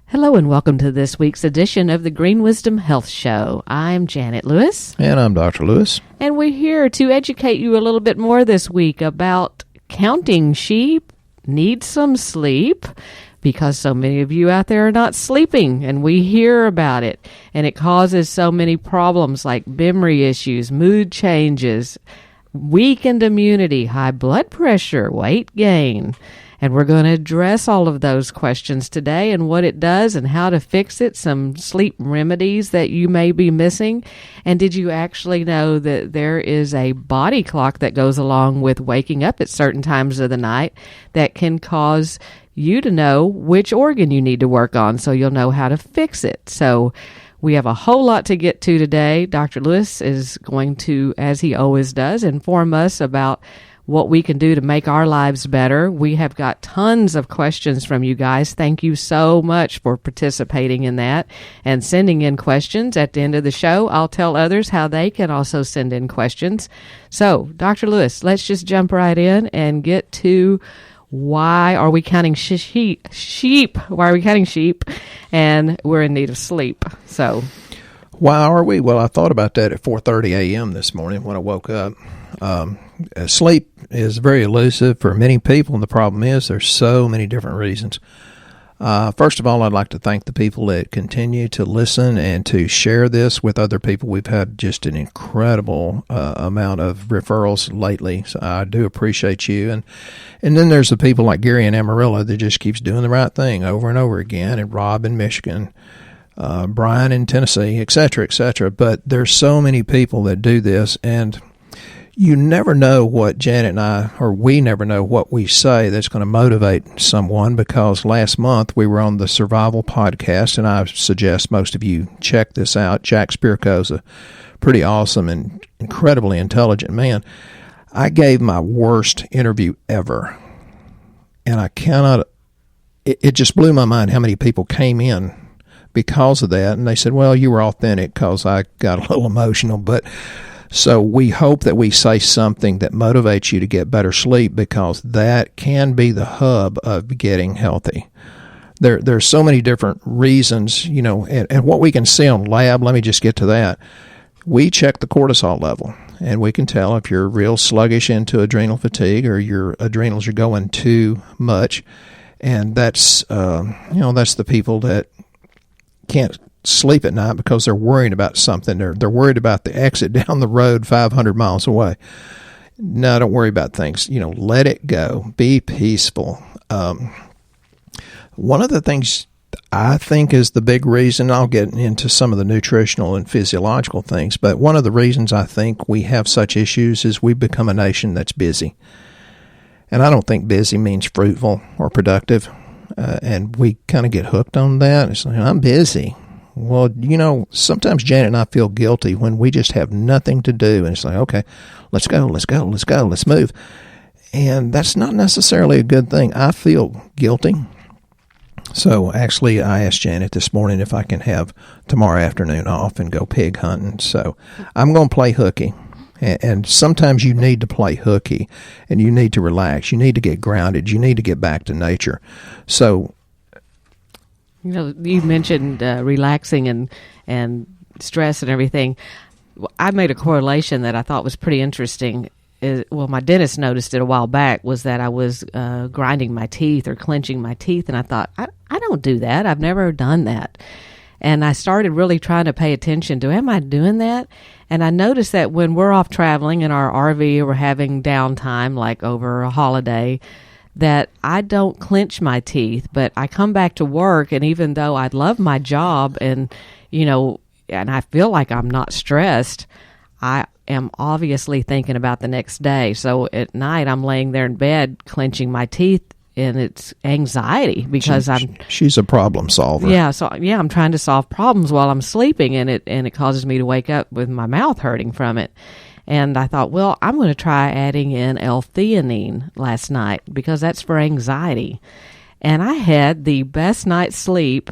Hello and welcome to this week's edition of the Green Wisdom Health Show. I'm Janet Lewis. And I'm Dr. Lewis. And we're here to educate you a little bit more this week about counting sheep need some sleep, because so many of you out there are not sleeping, and we hear about it. And it causes so many problems like memory issues, mood changes, weakened immunity, high blood pressure, weight gain. And we're going to address all of those questions today and what it does and how to fix it, some sleep remedies that you may be missing. And did you actually know that there is a body clock that goes along with waking up at certain times of the night that can cause you to know which organ you need to work on, so you'll know how to fix it? So we have a whole lot to get to today. Dr. Lewis is going to, as he always does, inform us about what we can do to make our lives better. We have got tons of questions from you guys. Thank you so much for participating in that and sending in questions. At the end of the show, I'll tell others how they can also send in questions. So, Dr. Lewis, let's just jump right in and get to why are we counting sheep? Why are we counting sheep? And we're in need of sleep. So, why are we? Well, I thought about that at 4:30 a.m. this morning when I woke up. Sleep is very elusive for many people, and the problem is there's so many different reasons. First of all, I'd like to thank the people that continue to listen and to share this with other people. We've had just an incredible amount of referrals lately, so I do appreciate you. And then there's the people like Gary and Amarillo that just keeps doing the right thing over and over again, and Rob in Michigan, Brian in Tennessee, et cetera, et cetera. But there's so many people that do this, and you never know what Janet and I, or we never know what we say that's going to motivate someone, because last month we were on the Survival Podcast, and I suggest most of you check this out. Jack Spirko's a pretty awesome and incredibly intelligent man. I gave my worst interview ever, and I cannot, it just blew my mind how many people came in because of that, and they said, well, you were authentic because I got a little emotional, but so we hope that we say something that motivates you to get better sleep, because that can be the hub of getting healthy. There's so many different reasons, you know, and what we can see on lab, let me just get to that. We check the cortisol level, and we can tell if you're real sluggish into adrenal fatigue or your adrenals are going too much. And that's, that's the people that can't sleep at night because they're worried about something. They're worried about the exit down the road 500 miles away. No, don't worry about things. Let it go. Be peaceful. One of the things I think is the big reason, I'll get into some of the nutritional and physiological things, but one of the reasons I think we have such issues is we've become a nation that's busy. And I don't think busy means fruitful or productive. And we kind of get hooked on that. It's like, I'm busy. Well, sometimes Janet and I feel guilty when we just have nothing to do. And it's like, okay, let's go, let's move. And that's not necessarily a good thing. I feel guilty. So actually, I asked Janet this morning if I can have tomorrow afternoon off and go pig hunting. So I'm going to play hooky. And sometimes you need to play hooky, and you need to relax. You need to get grounded. You need to get back to nature. So, you mentioned relaxing and stress and everything. I made a correlation that I thought was pretty interesting. My dentist noticed it a while back, was that I was grinding my teeth or clenching my teeth, and I thought, I don't do that. I've never done that. And I started really trying to pay attention to, am I doing that? And I noticed that when we're off traveling in our RV or we're having downtime, like over a holiday, that I don't clench my teeth, but I come back to work, and even though I love my job and I feel like I'm not stressed, I am obviously thinking about the next day. So at night, I'm laying there in bed clenching my teeth, and it's anxiety because she's a problem solver. Yeah, so I'm trying to solve problems while I'm sleeping, and it causes me to wake up with my mouth hurting from it. And I thought, well, I'm going to try adding in L-theanine last night because that's for anxiety. And I had the best night's sleep.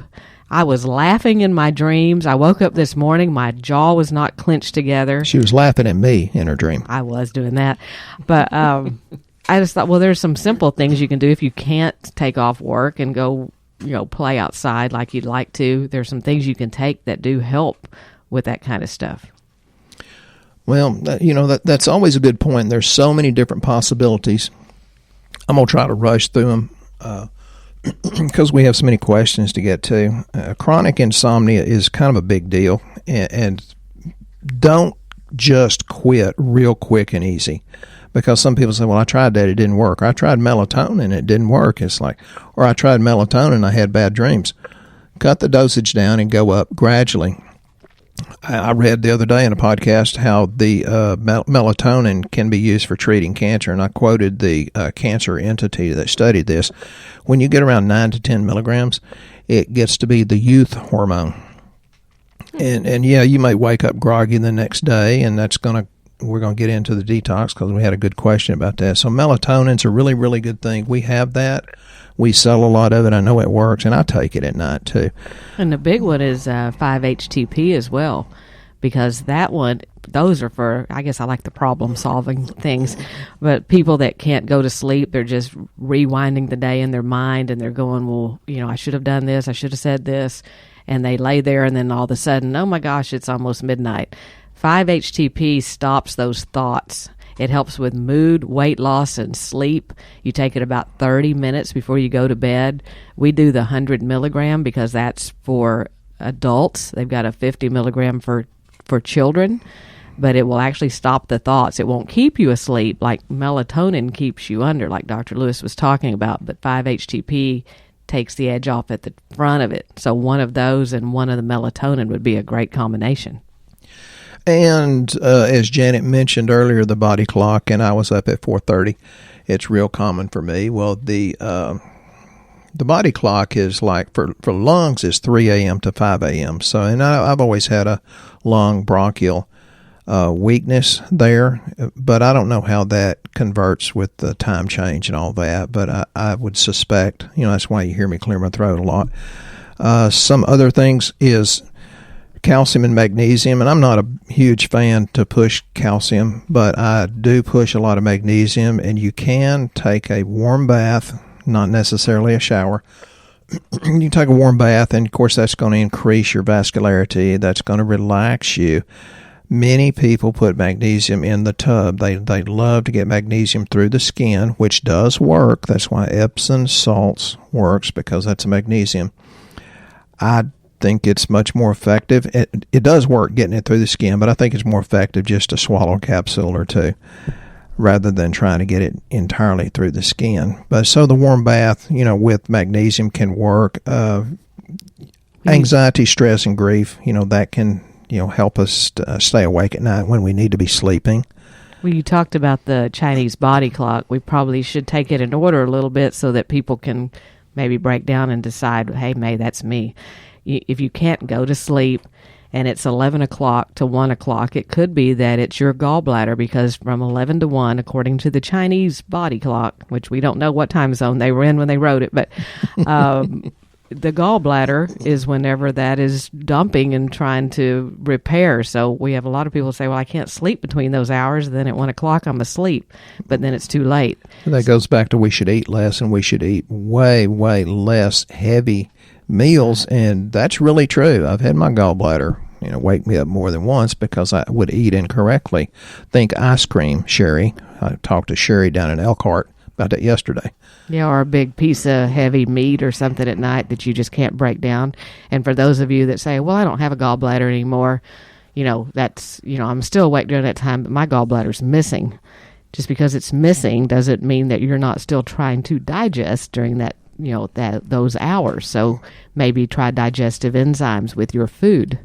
I was laughing in my dreams. I woke up this morning, my jaw was not clenched together. She was laughing at me in her dream. I was doing that. But I just thought, well, there's some simple things you can do if you can't take off work and go play outside like you'd like to. There's some things you can take that do help with that kind of stuff. Well, that's always a good point. There's so many different possibilities. I'm going to try to rush through them because we have so many questions to get to. Chronic insomnia is kind of a big deal, and don't just quit real quick and easy, because some people say, well, I tried that, it didn't work. Or I tried melatonin, it didn't work. It's like, or I tried melatonin, I had bad dreams. Cut the dosage down and go up gradually. I read the other day in a podcast how the melatonin can be used for treating cancer, and I quoted the cancer entity that studied this. When you get around 9 to 10 milligrams, it gets to be the youth hormone. And yeah, you may wake up groggy the next day, and we're going to get into the detox because we had a good question about that. So melatonin's a really, really good thing. We have that. We sell a lot of it. I know it works, and I take it at night too. And the big one is 5-HTP as well, because that one, those are for, I guess I like the problem-solving things, but people that can't go to sleep, they're just rewinding the day in their mind, and they're going, well, I should have done this, I should have said this, and they lay there, and then all of a sudden, oh my gosh, it's almost midnight. 5-HTP stops those thoughts. It helps with mood, weight loss, and sleep. You take it about 30 minutes before you go to bed. We do the 100 milligram because that's for adults. They've got a 50 milligram for children, but it will actually stop the thoughts. It won't keep you asleep like melatonin keeps you under, like Dr. Lewis was talking about, but 5-HTP takes the edge off at the front of it. So one of those and one of the melatonin would be a great combination. And as Janet mentioned earlier, the body clock, and I was up at 4:30. It's real common for me. Well, the body clock is like, for lungs, is 3 a.m. to 5 a.m. So, and I've always had a lung bronchial weakness there, but I don't know how that converts with the time change and all that, but I would suspect, that's why you hear me clear my throat a lot. Some other things is calcium and magnesium, and I'm not a huge fan to push calcium, but I do push a lot of magnesium, and you can take a warm bath, not necessarily a shower. You take a warm bath, and of course that's going to increase your vascularity, that's going to relax you. Many people put magnesium in the tub. They love to get magnesium through the skin, which does work. That's why Epsom salts works, because that's a magnesium. I think it's much more effective. It does work getting it through the skin, but I think it's more effective just to swallow a capsule or two rather than trying to get it entirely through the skin. But so the warm bath, with magnesium can work. Anxiety, stress, and grief, that can, help us stay awake at night when we need to be sleeping. Well, you talked about the Chinese body clock. We probably should take it in order a little bit so that people can maybe break down and decide, hey, May, that's me. If you can't go to sleep and it's 11 o'clock to 1 o'clock, it could be that it's your gallbladder, because from 11 to 1, according to the Chinese body clock, which we don't know what time zone they were in when they wrote it, but the gallbladder is whenever that is dumping and trying to repair. So we have a lot of people say, well, I can't sleep between those hours. Then at 1 o'clock, I'm asleep, but then it's too late. That goes back to we should eat less, and we should eat way, way less heavy meals, and that's really true. I've had my gallbladder, wake me up more than once because I would eat incorrectly. Think ice cream, Sherry. I talked to Sherry down in Elkhart about that yesterday. Yeah, or a big piece of heavy meat or something at night that you just can't break down. And for those of you that say, well, I don't have a gallbladder anymore, that's, I'm still awake during that time, but my gallbladder's missing. Just because it's missing doesn't mean that you're not still trying to digest during that, those hours. So maybe try digestive enzymes with your food.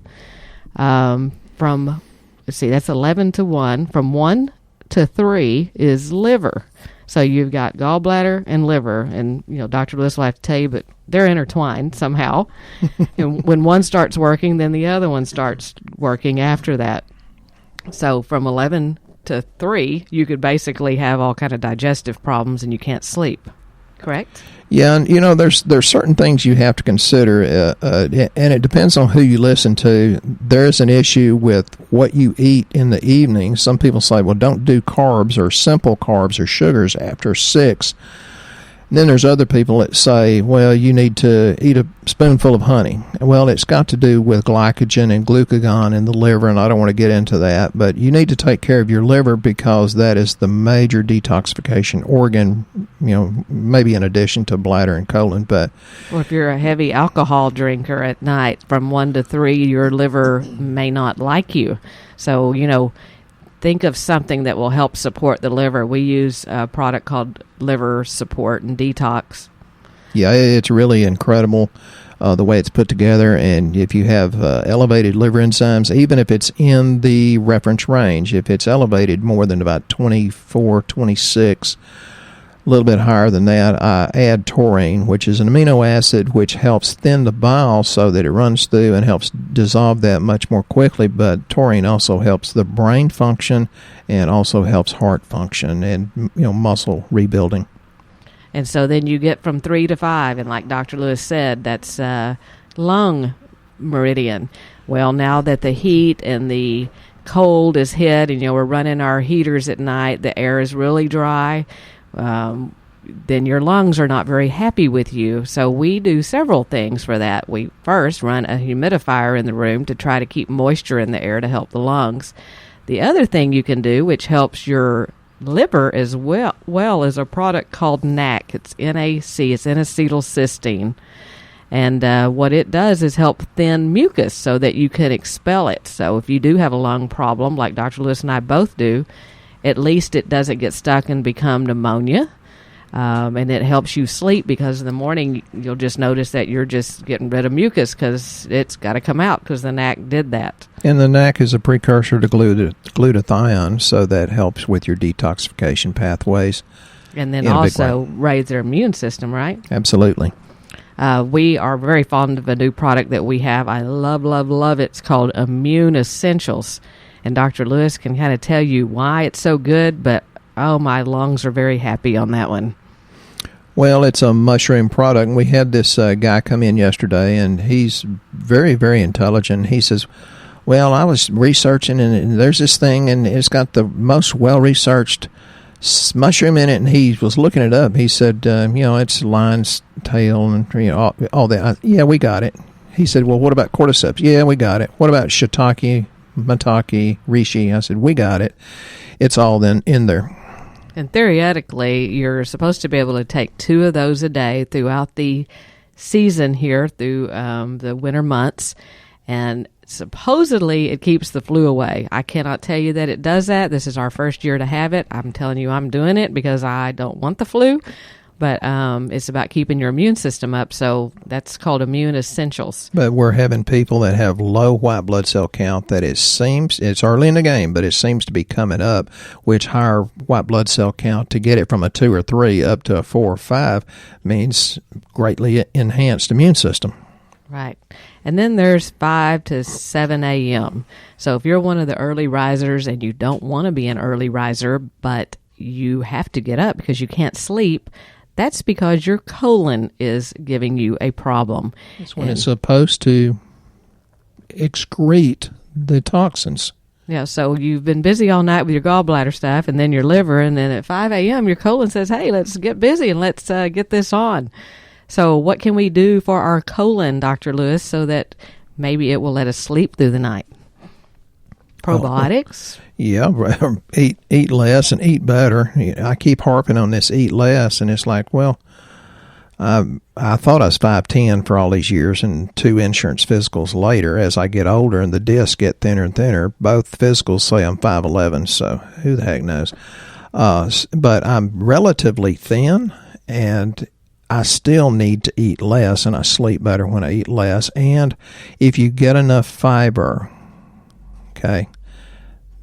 That's 11 to 1. From 1 to 3 is liver. So you've got gallbladder and liver, and Dr. Lewis will have to tell you, but they're intertwined somehow. And when one starts working, then the other one starts working after that. So from 11 to 3, you could basically have all kind of digestive problems, and you can't sleep. Correct? Yeah, and there's certain things you have to consider, and it depends on who you listen to. There's an issue with what you eat in the evening. Some people say, well, don't do carbs or simple carbs or sugars after 6. And then there's other people that say, well, you need to eat a spoonful of honey. Well, it's got to do with glycogen and glucagon in the liver, and I don't want to get into that. But you need to take care of your liver because that is the major detoxification organ, maybe in addition to bladder and colon. But well, if you're a heavy alcohol drinker at night from 1 to 3, your liver may not like you. So, think of something that will help support the liver. We use a product called Liver Support and Detox. Yeah, it's really incredible the way it's put together. And if you have elevated liver enzymes, even if it's in the reference range, if it's elevated more than about 24, 26, a little bit higher than that, I add taurine, which is an amino acid which helps thin the bile so that it runs through and helps dissolve that much more quickly. But taurine also helps the brain function and also helps heart function and muscle rebuilding. And so then you get from 3 to 5, and like Dr. Lewis said, that's lung meridian. Well, now that the heat and the cold is hit, and we're running our heaters at night, the air is really dry. Then your lungs are not very happy with you. So we do several things for that. We first run a humidifier in the room to try to keep moisture in the air to help the lungs. The other thing you can do, which helps your liver as well, is a product called NAC. It's NAC. It's N-acetylcysteine. And what it does is help thin mucus so that you can expel it. So if you do have a lung problem, like Dr. Lewis and I both do, at least it doesn't get stuck and become pneumonia. And it helps you sleep because in the morning you'll just notice that you're just getting rid of mucus because it's got to come out because the NAC did that. And the NAC is a precursor to glutathione, so that helps with your detoxification pathways. And then also raise their immune system, right? Absolutely. We are very fond of a new product that we have. I love, love, love it. It's called Immune Essentials. And Dr. Lewis can kind of tell you why it's so good, but, my lungs are very happy on that one. Well, it's a mushroom product. And we had this guy come in yesterday, and he's very, very intelligent. He says, well, I was researching, and there's this thing, and it's got the most well-researched mushroom in it, and he was looking it up. He said, it's lion's tail and all that. Yeah, we got it. He said, well, what about cordyceps? Yeah, we got it. What about shiitake, maitake, reishi? I said, we got it. It's all then in there. And theoretically, you're supposed to be able to take 2 of those a day throughout the season here through the winter months. And supposedly it keeps the flu away. I cannot tell you that it does that. This is our first year to have it. I'm telling you I'm doing it because I don't want the flu. But it's about keeping your immune system up, so that's called Immune Essentials. But we're having people that have low white blood cell count that it's early in the game, but it seems to be coming up, which higher white blood cell count, to get it from a 2 or 3 up to a 4 or 5 means greatly enhanced immune system. Right. And then there's 5 to 7 a.m. So if you're one of the early risers and you don't want to be an early riser, but you have to get up because you can't sleep, that's because your colon is giving you a problem. That's when it's supposed to excrete the toxins. Yeah, so you've been busy all night with your gallbladder stuff and then your liver, and then at 5 a.m. your colon says, hey, let's get busy and let's get this on. So what can we do for our colon, Dr. Lewis, so that maybe it will let us sleep through the night? Probiotics? Yeah, eat less and eat better. I keep harping on this eat less, and it's like, well, I thought I was 5'10" for all these years, and 2 insurance physicals later, as I get older and the discs get thinner and thinner, both physicals say I'm 5'11", so who the heck knows? But I'm relatively thin, and I still need to eat less, and I sleep better when I eat less. And if you get enough fiber, okay,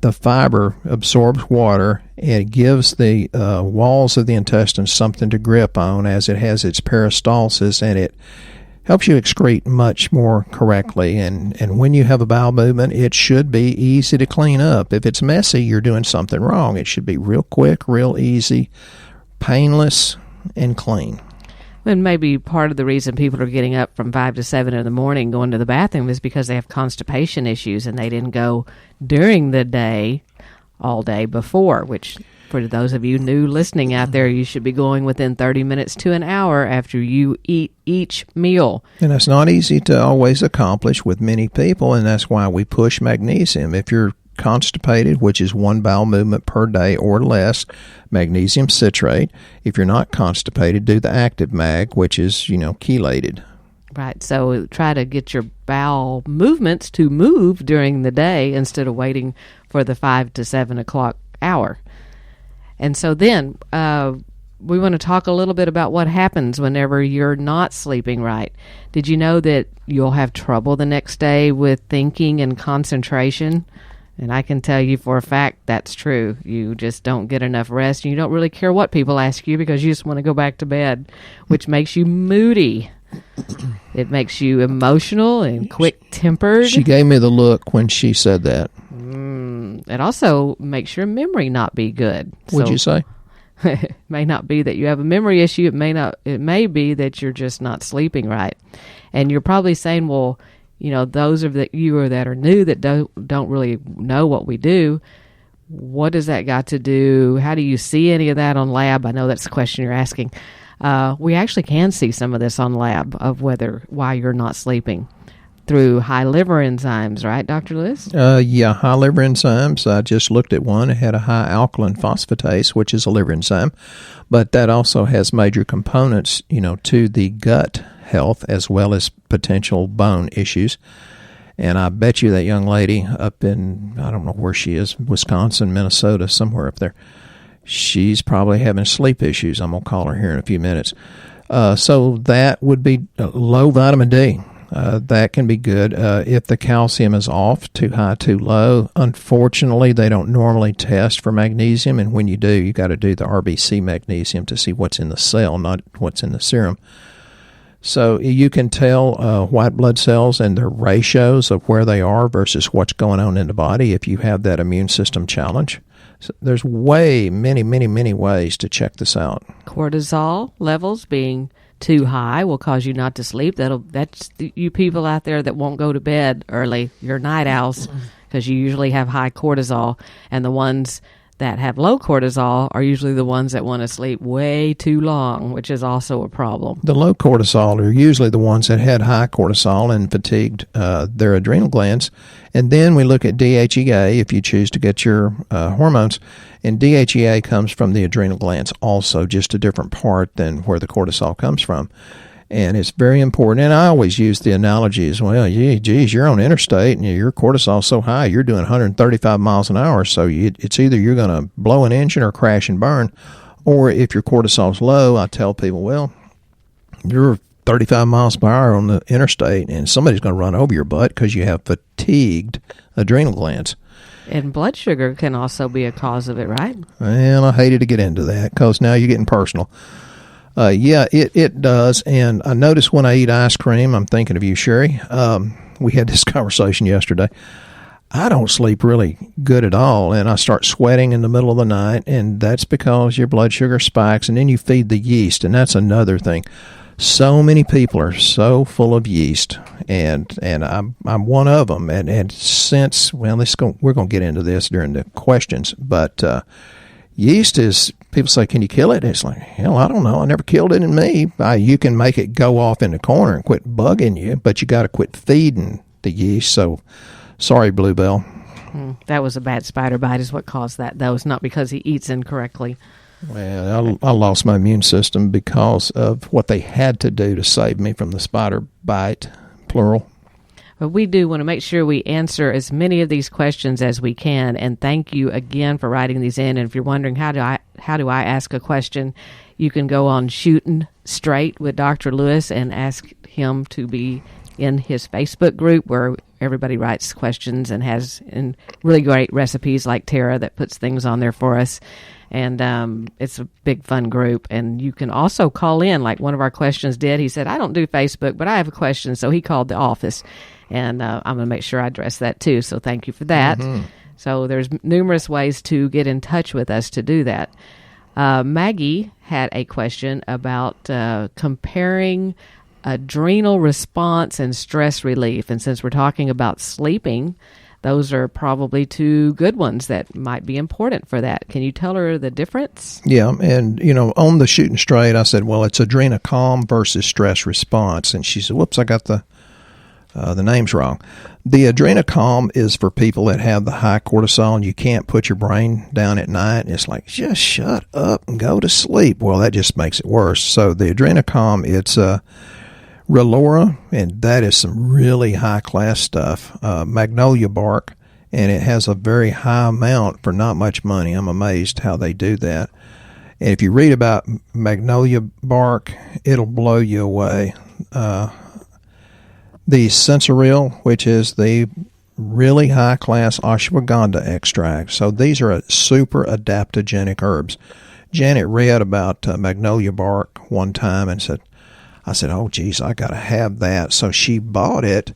the fiber absorbs water and it gives the walls of the intestines something to grip on as it has its peristalsis, and it helps you excrete much more correctly. And when you have a bowel movement, it should be easy to clean up. If it's messy, you're doing something wrong. It should be real quick, real easy, painless, and clean. And maybe part of the reason people are getting up from 5 to 7 in the morning going to the bathroom is because they have constipation issues and they didn't go during the day all day before, which For those of you new listening out there, you should be going within 30 minutes to an hour after you eat each meal. And that's not easy to always accomplish with many people, and that's why we push magnesium. If you're constipated, which is 1 bowel movement per day or less, magnesium citrate. If you're not constipated, do the active mag, which is, chelated. Right, so try to get your bowel movements to move during the day instead of waiting for the 5 to 7 o'clock hour. And so then we want to talk a little bit about what happens whenever you're not sleeping right. Did you know that you'll have trouble the next day with thinking and concentration? And I can tell you for a fact that's true. You just don't get enough rest, and you don't really care what people ask you because you just want to go back to bed, which makes you moody. It makes you emotional and quick-tempered. She gave me the look when she said that. It also makes your memory not be good. What'd you say? It may not be that you have a memory issue. It may be that you're just not sleeping right. And you're probably saying, well, those of you that are new that don't really know what we do, what does that got to do? How do you see any of that on lab? I know that's the question you're asking. We actually can see some of this on lab of why you're not sleeping through high liver enzymes, right, Dr. Lewis? Yeah, high liver enzymes. I just looked at one. It had a high alkaline phosphatase, which is a liver enzyme, but that also has major components, to the gut health as well as potential bone issues. And I bet you that young lady up in, I don't know where she is, Wisconsin, Minnesota, somewhere up there, she's probably having sleep issues. I'm going to call her here in a few minutes. So that would be low vitamin D. That can be good. If the calcium is off, too high, too low, unfortunately, they don't normally test for magnesium. And when you do, you got to do the RBC magnesium to see what's in the cell, not what's in the serum. So you can tell white blood cells and their ratios of where they are versus what's going on in the body if you have that immune system challenge. So there's many ways to check this out. Cortisol levels being too high will cause you not to sleep. That's you people out there that won't go to bed early. You're night owls because you usually have high cortisol, and the ones that have low cortisol are usually the ones that want to sleep way too long, which is also a problem. The low cortisol are usually the ones that had high cortisol and fatigued their adrenal glands. And then we look at DHEA if you choose to get your hormones. And DHEA comes from the adrenal glands also, just a different part than where the cortisol comes from. And it's very important. And I always use the analogy as well. Geez, you're on interstate and your cortisol's so high, you're doing 135 miles an hour. So it's either you're going to blow an engine or crash and burn. Or if your cortisol's low, I tell people, well, you're 35 miles per hour on the interstate and somebody's going to run over your butt because you have fatigued adrenal glands. And blood sugar can also be a cause of it, right? Well, I hated to get into that because now you're getting personal. Yeah, it does. And I notice when I eat ice cream, I'm thinking of you, Sherry. We had this conversation yesterday. I don't sleep really good at all, and I start sweating in the middle of the night, and that's because your blood sugar spikes, and then you feed the yeast, and that's another thing. So many people are so full of yeast, and I'm one of them. And since, well, we're going to get into this during the questions, but yeast is, people say, can you kill it? It's like, hell, I don't know. I never killed it in me. You can make it go off in the corner and quit bugging you, but you got to quit feeding the yeast. So, sorry, Bluebell. That was a bad spider bite is what caused that, though. It's not because he eats incorrectly. Well, I lost my immune system because of what they had to do to save me from the spider bite, plural. But we do want to make sure we answer as many of these questions as we can. And thank you again for writing these in. And if you're wondering how do I ask a question, you can go on Shooting Straight with Dr. Lewis and ask him to be in his Facebook group where everybody writes questions and has really great recipes like Tara that puts things on there for us. And it's a big, fun group. And you can also call in, like one of our questions did. He said, I don't do Facebook, but I have a question. So he called the office. And I'm going to make sure I address that, too. So thank you for that. Mm-hmm. So there's numerous ways to get in touch with us to do that. Maggie had a question about comparing adrenal response and stress relief. And since we're talking about sleeping, those are probably two good ones that might be important for that. Can you tell her the difference? Yeah, and, on the shooting straight, I said, well, it's adrenocalm versus stress response. And she said, whoops, I got the name's wrong. The adrenocalm is for people that have the high cortisol and you can't put your brain down at night. It's like, just shut up and go to sleep. Well, that just makes it worse. So the adrenocalm, it's Relora, and that is some really high-class stuff. Magnolia bark, and it has a very high amount for not much money. I'm amazed how they do that. And if you read about magnolia bark, it'll blow you away. The sensoril, which is the really high-class ashwagandha extract. So these are super adaptogenic herbs. Janet read about magnolia bark one time and I said, oh, geez, I got to have that. So she bought it,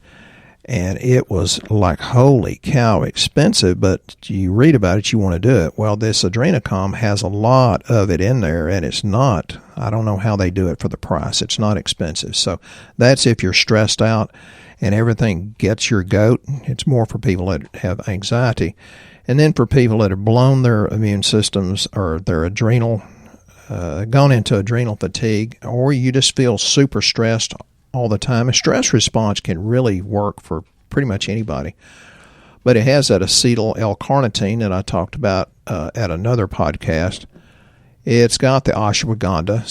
and it was like, holy cow, expensive, but you read about it, you want to do it. Well, this adrenocalm has a lot of it in there, and it's not, I don't know how they do it for the price. It's not expensive. So that's if you're stressed out and everything gets your goat. It's more for people that have anxiety. And then for people that have blown their immune systems or their adrenal gone into adrenal fatigue, or you just feel super stressed all the time. A stress response can really work for pretty much anybody. But it has that acetyl L-carnitine that I talked about at another podcast. It's got the ashwagandha,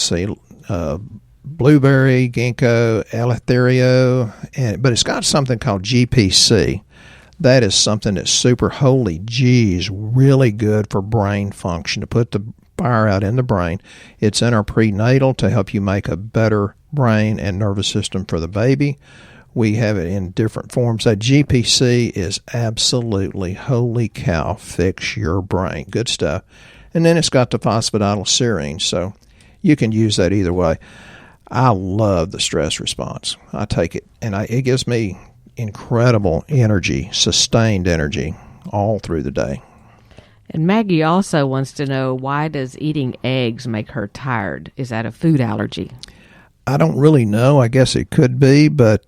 blueberry, ginkgo, eleutherio, but it's got something called GPC. That is something that's super, holy geez, really good for brain function, to put the fire out in the brain. It's in our prenatal to help you make a better brain and nervous system for the baby. We have it in different forms. That GPC is absolutely, holy cow, fix your brain. Good stuff. And then it's got the phosphatidylserine, so you can use that either way. I love the stress response. I take it, and it gives me incredible energy, sustained energy all through the day. And Maggie also wants to know, why does eating eggs make her tired? Is that a food allergy? I don't really know. I guess it could be, but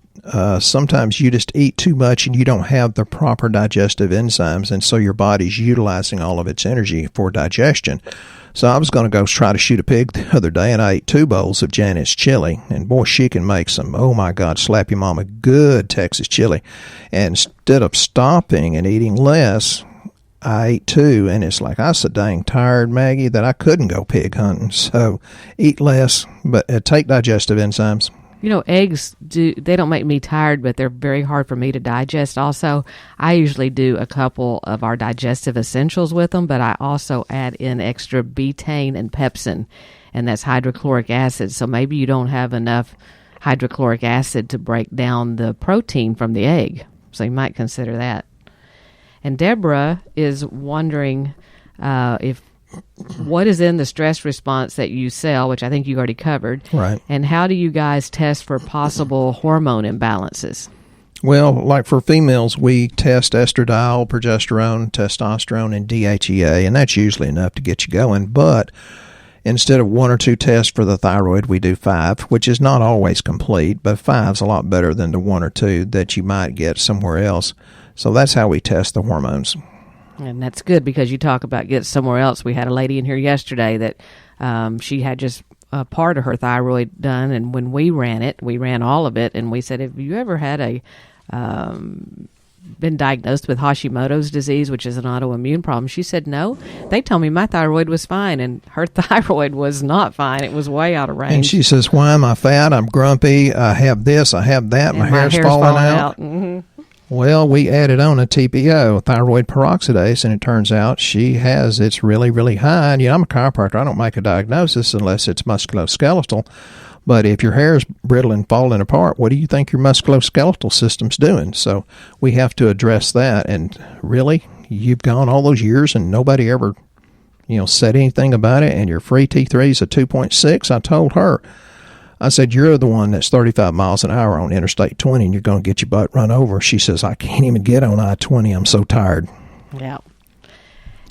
sometimes you just eat too much and you don't have the proper digestive enzymes, and so your body's utilizing all of its energy for digestion. So I was going to go try to shoot a pig the other day, and I ate 2 bowls of Janet's chili. And boy, she can make some, oh my God, slap your mama, good Texas chili. And instead of stopping and eating less, I ate 2, and it's like I was so dang tired, Maggie, that I couldn't go pig hunting. So eat less, but take digestive enzymes. Eggs, they don't make me tired, but they're very hard for me to digest also. I usually do a couple of our digestive essentials with them, but I also add in extra betaine and pepsin, and that's hydrochloric acid. So maybe you don't have enough hydrochloric acid to break down the protein from the egg. So you might consider that. And Deborah is wondering what is in the stress response that you sell, which I think you already covered. Right. And how do you guys test for possible hormone imbalances? Well, like for females, we test estradiol, progesterone, testosterone, and DHEA, and that's usually enough to get you going. But instead of 1 or 2 tests for the thyroid, we do 5, which is not always complete, but 5's a lot better than the 1 or 2 that you might get somewhere else. So that's how we test the hormones. And that's good, because you talk about get somewhere else. We had a lady in here yesterday that she had just a part of her thyroid done, and when we ran all of it, and we said, have you ever had been diagnosed with Hashimoto's disease, which is an autoimmune problem? She said, no. They told me my thyroid was fine, and her thyroid was not fine. It was way out of range. And she says, why am I fat? I'm grumpy. I have this. I have that. My hair's falling out. Mm-hmm. Well, we added on a TPO, thyroid peroxidase, and it turns out it's really, really high. And, I'm a chiropractor. I don't make a diagnosis unless it's musculoskeletal. But if your hair is brittle and falling apart, what do you think your musculoskeletal system's doing? So we have to address that. And really, you've gone all those years and nobody ever, said anything about it, and your free T3 is a 2.6. I told her, I said, you're the one that's 35 miles an hour on Interstate 20 and you're going to get your butt run over. She says, I can't even get on I-20. I'm so tired. Yeah.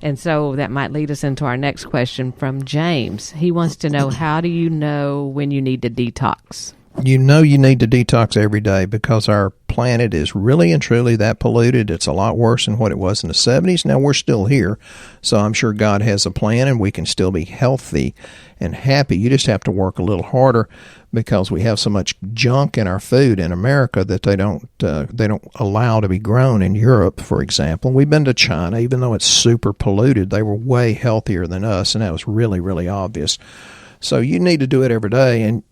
And so that might lead us into our next question from James. He wants to know, how do you know when you need to detox? You know you need to detox every day because our planet is really and truly that polluted. It's a lot worse than what it was in the 70s. Now, we're still here, so I'm sure God has a plan and we can still be healthy and happy. You just have to work a little harder because we have so much junk in our food in America that they don't allow to be grown in Europe, for example. We've been to China, even though it's super polluted, they were way healthier than us, and that was really, really obvious. So you need to do it every day, and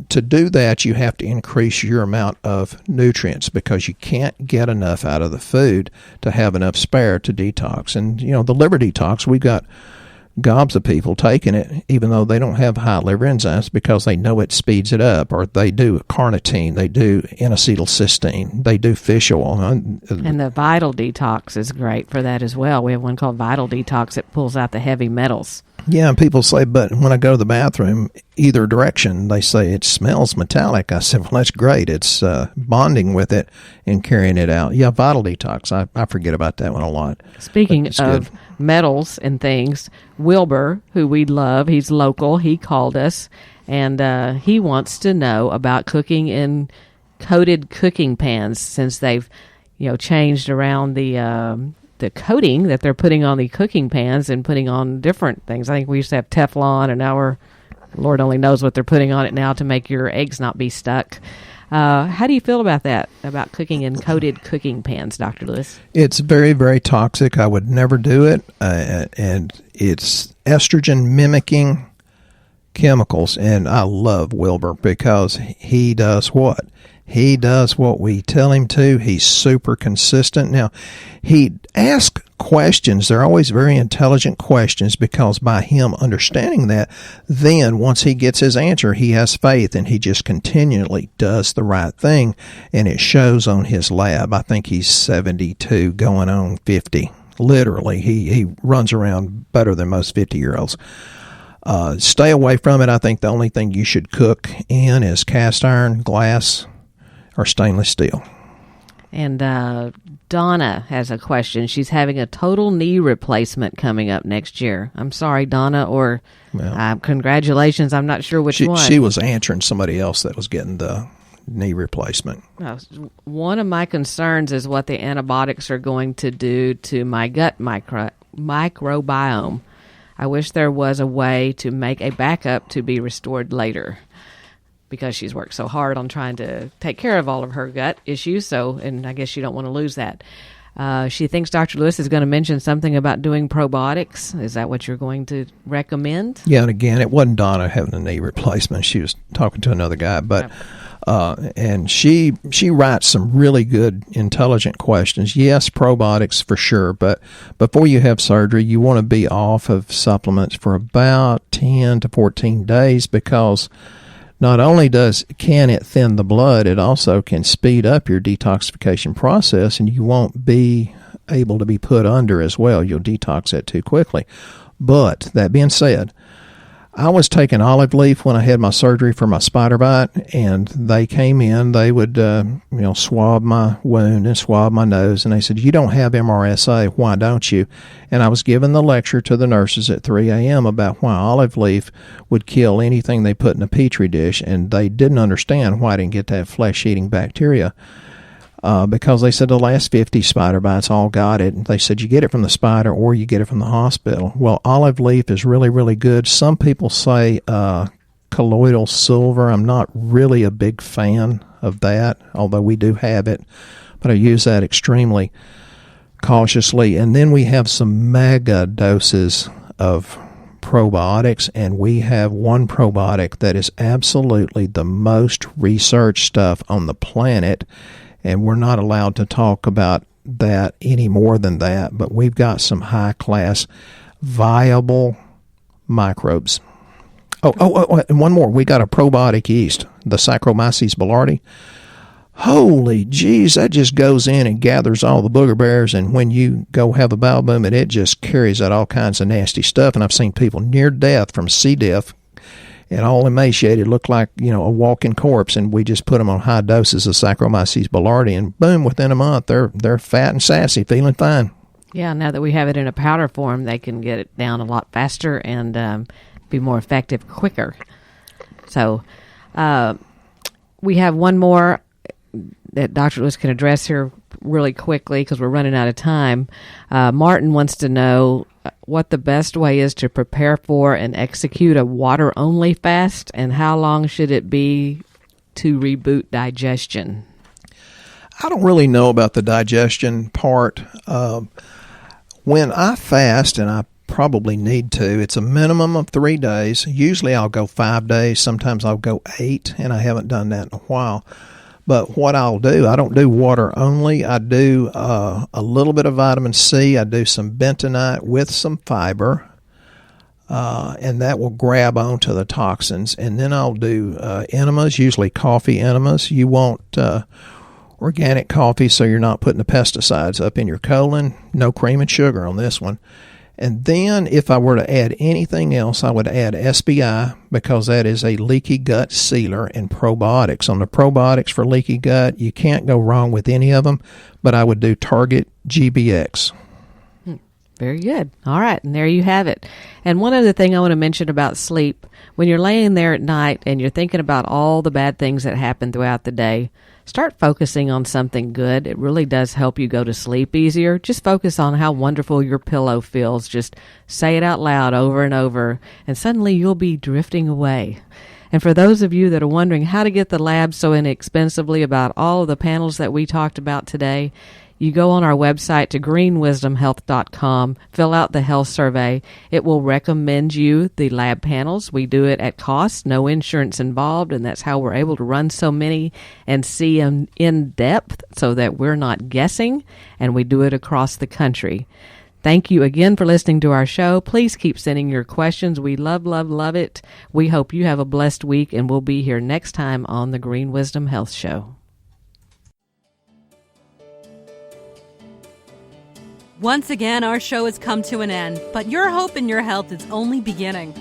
to do that, you have to increase your amount of nutrients because you can't get enough out of the food to have enough spare to detox. And, the liver detox, we've got gobs of people taking it, even though they don't have high liver enzymes because they know it speeds it up, or they do carnitine, they do N-acetylcysteine, they do fish oil. And the vital detox is great for that as well. We have one called Vital Detox. It pulls out the heavy metals. Yeah, and people say, but when I go to the bathroom, either direction, they say it smells metallic. I said, well, that's great. It's bonding with it and carrying it out. Yeah, Vital Detox. I forget about that one a lot. Speaking of metals and things, Wilbur, who we love, he's local, he called us, and he wants to know about cooking in coated cooking pans since they've, changed around the coating that they're putting on the cooking pans and putting on different things. I think we used to have Teflon, and now Lord only knows what they're putting on it now to make your eggs not be stuck. How do you feel about that, about cooking in coated cooking pans, Dr. Lewis? It's very, very toxic. I would never do it, and it's estrogen mimicking chemicals, and I love Wilbur because he does what? He does what we tell him to. He's super consistent. Now, he asks questions. They're always very intelligent questions because by him understanding that, then once he gets his answer, he has faith and he just continually does the right thing, and it shows on his lab. I think he's 72 going on 50. Literally, he runs around better than most 50-year-olds. Stay away from it. I think the only thing you should cook in is cast iron, glass, or stainless steel. And Donna has a question. She's having a total knee replacement coming up next year. I'm sorry, Donna, or congratulations. I'm not sure which one. She was answering somebody else that was getting the knee replacement. One of my concerns is what the antibiotics are going to do to my gut microbiome. I wish there was a way to make a backup to be restored later, because she's worked so hard on trying to take care of all of her gut issues. And I guess you don't want to lose that. She thinks Dr. Lewis is going to mention something about doing probiotics. Is that what you're going to recommend? Yeah, and again, it wasn't Donna having a knee replacement. She was talking to another guy, but and she writes some really good, intelligent questions. Yes, probiotics for sure, but before you have surgery, you want to be off of supplements for about 10 to 14 days because not only can it thin the blood, it also can speed up your detoxification process, and you won't be able to be put under as well. You'll detox that too quickly. But that being said, I was taking olive leaf when I had my surgery for my spider bite, and they came in. They would, swab my wound and swab my nose, and they said, "You don't have MRSA. Why don't you?" And I was giving the lecture to the nurses at 3 a.m. about why olive leaf would kill anything they put in a petri dish, and they didn't understand why I didn't get that flesh-eating bacteria. Because they said the last 50 spider bites all got it. They said you get it from the spider or you get it from the hospital. Well, olive leaf is really, really good. Some people say colloidal silver. I'm not really a big fan of that, although we do have it. But I use that extremely cautiously. And then we have some mega doses of probiotics, and we have one probiotic that is absolutely the most researched stuff on the planet. And we're not allowed to talk about that any more than that. But we've got some high-class, viable microbes. Oh, and one more. We got a probiotic yeast, the Saccharomyces boulardii. Holy jeez, that just goes in and gathers all the booger bears. And when you go have a bowel movement, it just carries out all kinds of nasty stuff. And I've seen people near death from C. diff and all emaciated, look like, a walking corpse, and we just put them on high doses of Saccharomyces boulardii, and boom, within a month, they're fat and sassy, feeling fine. Yeah, now that we have it in a powder form, they can get it down a lot faster and be more effective quicker. So We have one more that Dr. Lewis can address here really quickly because we're running out of time. Martin wants to know what the best way is to prepare for and execute a water-only fast, and how long should it be to reboot digestion? I don't really know about the digestion part. When I fast, and I probably need to, it's a minimum of 3 days. Usually I'll go 5 days. Sometimes I'll go 8, and I haven't done that in a while. But what I'll do, I don't do water only. I do a little bit of vitamin C. I do some bentonite with some fiber, and that will grab onto the toxins. And then I'll do enemas, usually coffee enemas. You want organic coffee so you're not putting the pesticides up in your colon. No cream and sugar on this one. And then if I were to add anything else, I would add SBI, because that is a leaky gut sealer, and probiotics. On the probiotics for leaky gut, you can't go wrong with any of them, but I would do Target GBX. Very good. All right, and there you have it. And one other thing I want to mention about sleep, when you're laying there at night and you're thinking about all the bad things that happen throughout the day, start focusing on something good. It really does help you go to sleep easier. Just focus on how wonderful your pillow feels. Just say it out loud over and over, and suddenly you'll be drifting away. And for those of you that are wondering how to get the lab so inexpensively about all of the panels that we talked about today, you go on our website to greenwisdomhealth.com, fill out the health survey. It will recommend you the lab panels. We do it at cost, no insurance involved, and that's how we're able to run so many and see them in depth so that we're not guessing, and we do it across the country. Thank you again for listening to our show. Please keep sending your questions. We love, love, love it. We hope you have a blessed week, and we'll be here next time on the Green Wisdom Health Show. Once again, our show has come to an end, but your hope in your health is only beginning.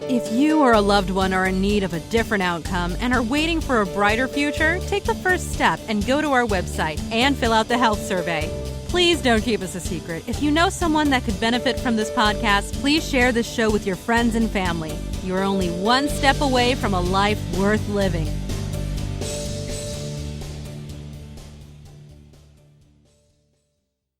If you or a loved one are in need of a different outcome and are waiting for a brighter future, take the first step and go to our website and fill out the health survey. Please don't keep us a secret. If you know someone that could benefit from this podcast, please share this show with your friends and family. You are only one step away from a life worth living.